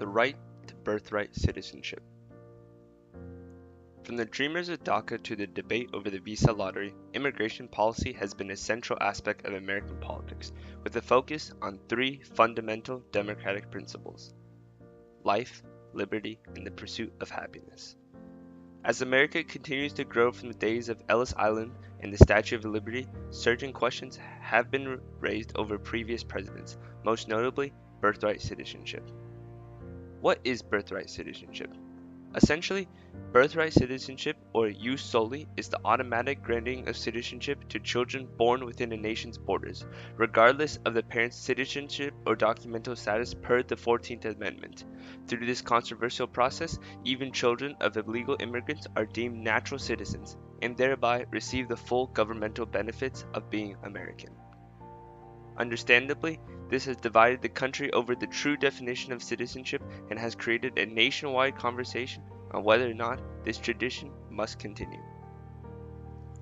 the right to birthright citizenship. From the dreamers of DACA to the debate over the visa lottery, immigration policy has been a central aspect of American politics, with a focus on three fundamental democratic principles: life, liberty, and the pursuit of happiness. As America continues to grow from the days of Ellis Island and the Statue of Liberty, certain questions have been raised over previous presidents, most notably birthright citizenship. What is birthright citizenship? Essentially, birthright citizenship, or jus soli, is the automatic granting of citizenship to children born within a nation's borders, regardless of the parent's citizenship or documental status per the 14th Amendment. Through this controversial process, even children of illegal immigrants are deemed natural citizens, and thereby receive the full governmental benefits of being American. Understandably, this has divided the country over the true definition of citizenship and has created a nationwide conversation on whether or not this tradition must continue.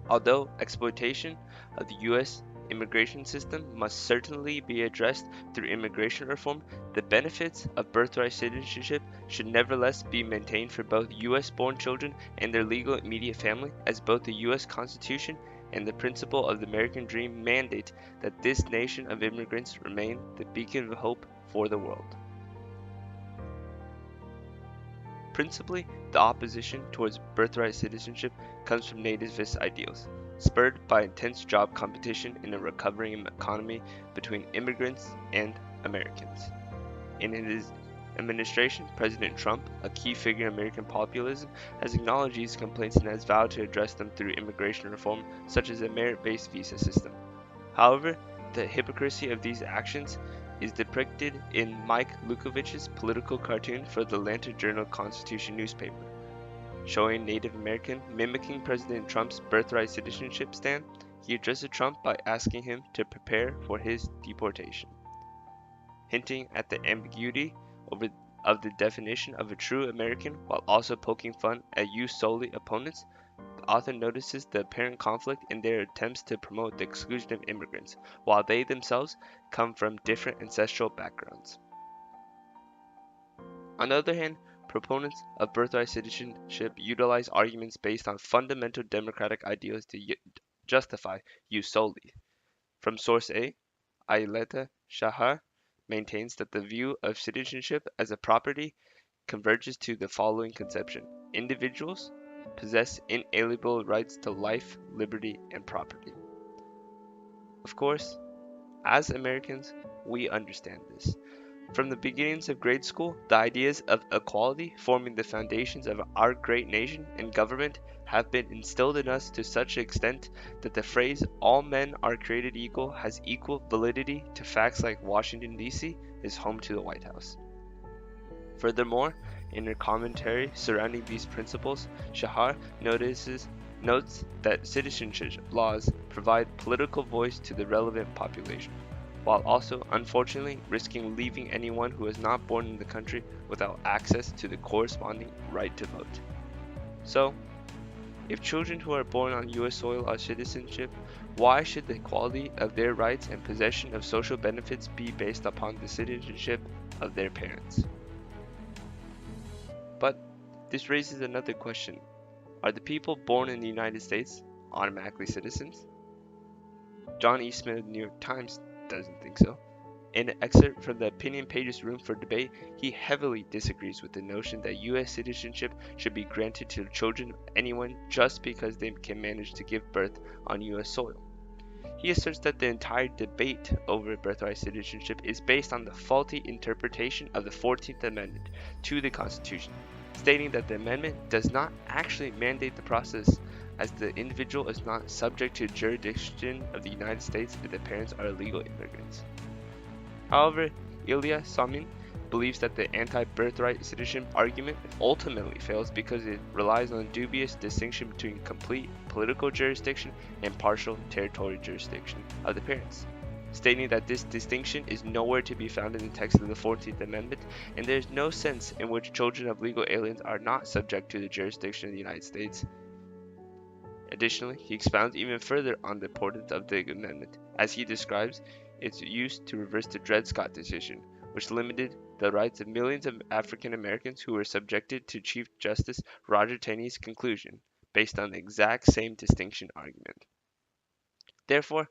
Although exploitation of the U.S. immigration system must certainly be addressed through immigration reform, the benefits of birthright citizenship should nevertheless be maintained for both U.S.-born children and their legal immediate family, as both the U.S. Constitution and the principle of the American dream mandate that this nation of immigrants remain the beacon of hope for the world. Principally, the opposition towards birthright citizenship comes from nativist ideals, spurred by intense job competition in a recovering economy between immigrants and Americans. In his administration, President Trump, a key figure in American populism, has acknowledged these complaints and has vowed to address them through immigration reform, such as a merit-based visa system. However, the hypocrisy of these actions is depicted in Mike Lukovich's political cartoon for the Atlanta Journal-Constitution newspaper. Showing Native American mimicking President Trump's birthright citizenship stand, he addresses Trump by asking him to prepare for his deportation. Hinting at the ambiguity of the definition of a true American while also poking fun at jus soli opponents, the author notices the apparent conflict in their attempts to promote the exclusion of immigrants, while they themselves come from different ancestral backgrounds. On the other hand, proponents of birthright citizenship utilize arguments based on fundamental democratic ideals to justify jus soli. From source A, Aileta Shahar maintains that the view of citizenship as a property converges to the following conception: individuals possess inalienable rights to life, liberty, and property. Of course, as Americans, we understand this. From the beginnings of grade school, the ideas of equality forming the foundations of our great nation and government have been instilled in us to such an extent that the phrase "all men are created equal" has equal validity to facts like Washington, D.C. is home to the White House. Furthermore, in her commentary surrounding these principles, Shahar notes that citizenship laws provide political voice to the relevant population, while also, unfortunately, risking leaving anyone who is not born in the country without access to the corresponding right to vote. So, if children who are born on U.S. soil are citizenship, why should the quality of their rights and possession of social benefits be based upon the citizenship of their parents? But this raises another question. Are the people born in the United States automatically citizens? John E. Smith of the New York Times doesn't think so. In an excerpt from the opinion page's Room for Debate, he heavily disagrees with the notion that U.S. citizenship should be granted to children of anyone just because they can manage to give birth on U.S. soil. He asserts that the entire debate over birthright citizenship is based on the faulty interpretation of the 14th Amendment to the Constitution, stating that the amendment does not actually mandate the process, as the individual is not subject to jurisdiction of the United States if the parents are illegal immigrants. However, Ilya Somin believes that the anti-birthright citizenship argument ultimately fails because it relies on a dubious distinction between complete political jurisdiction and partial territorial jurisdiction of the parents, stating that this distinction is nowhere to be found in the text of the 14th Amendment, and there is no sense in which children of legal aliens are not subject to the jurisdiction of the United States. Additionally, he expounds even further on the importance of the amendment, as he describes its use to reverse the Dred Scott decision, which limited the rights of millions of African Americans who were subjected to Chief Justice Roger Taney's conclusion, based on the exact same distinction argument. Therefore,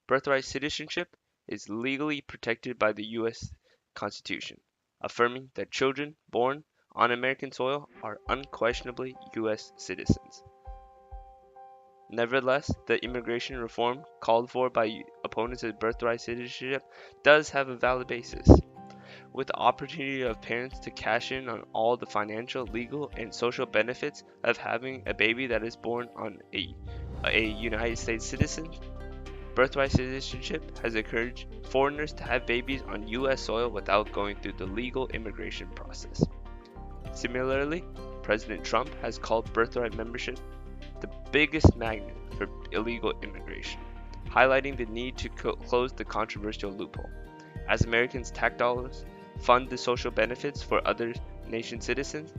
birthright citizenship is legally protected by the U.S. Constitution, affirming that children born on American soil are unquestionably U.S. citizens. Nevertheless, the immigration reform called for by opponents of birthright citizenship does have a valid basis. With the opportunity of parents to cash in on all the financial, legal, and social benefits of having a baby that is born on a United States citizen, birthright citizenship has encouraged foreigners to have babies on U.S. soil without going through the legal immigration process. Similarly, President Trump has called birthright membership the biggest magnet for illegal immigration, highlighting the need to close the controversial loophole. As Americans' tax dollars fund the social benefits for other nation citizens,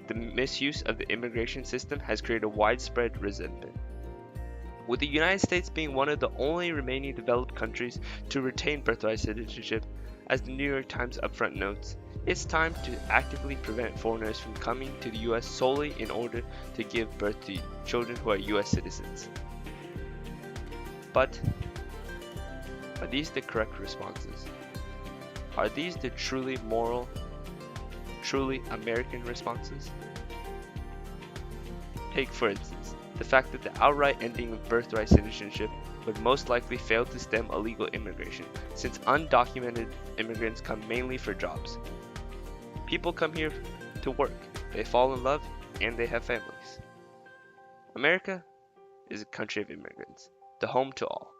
the misuse of the immigration system has created widespread resentment. With the United States being one of the only remaining developed countries to retain birthright citizenship, as the New York Times upfront notes, it's time to actively prevent foreigners from coming to the U.S. solely in order to give birth to children who are U.S. citizens. But are these the correct responses? Are these the truly moral, truly American responses? Take, for instance, the fact that the outright ending of birthright citizenship would most likely fail to stem illegal immigration, since undocumented immigrants come mainly for jobs. People come here to work, they fall in love, and they have families. America is a country of immigrants, the home to all.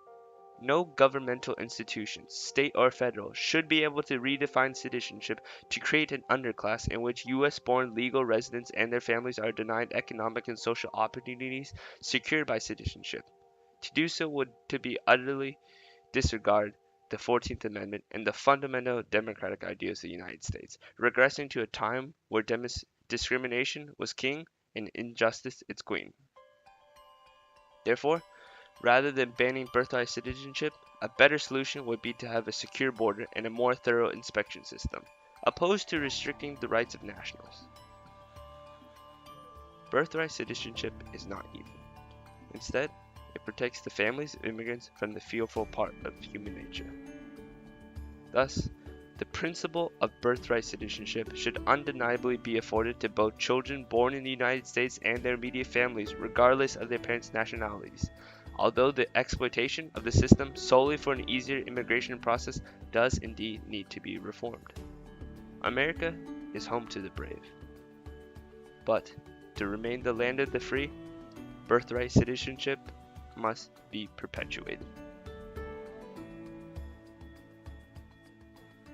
No governmental institution, state or federal, should be able to redefine citizenship to create an underclass in which U.S.-born legal residents and their families are denied economic and social opportunities secured by citizenship. To do so would to be utterly disregard the 14th Amendment and the fundamental democratic ideals of the United States, regressing to a time where discrimination was king and injustice its queen. Therefore, rather than banning birthright citizenship, a better solution would be to have a secure border and a more thorough inspection system, opposed to restricting the rights of nationals. Birthright citizenship is not evil. Instead, it protects the families of immigrants from the fearful part of human nature. Thus, the principle of birthright citizenship should undeniably be afforded to both children born in the United States and their immediate families, regardless of their parents' nationalities. Although the exploitation of the system solely for an easier immigration process does indeed need to be reformed. America is home to the brave. But to remain the land of the free, birthright citizenship must be perpetuated.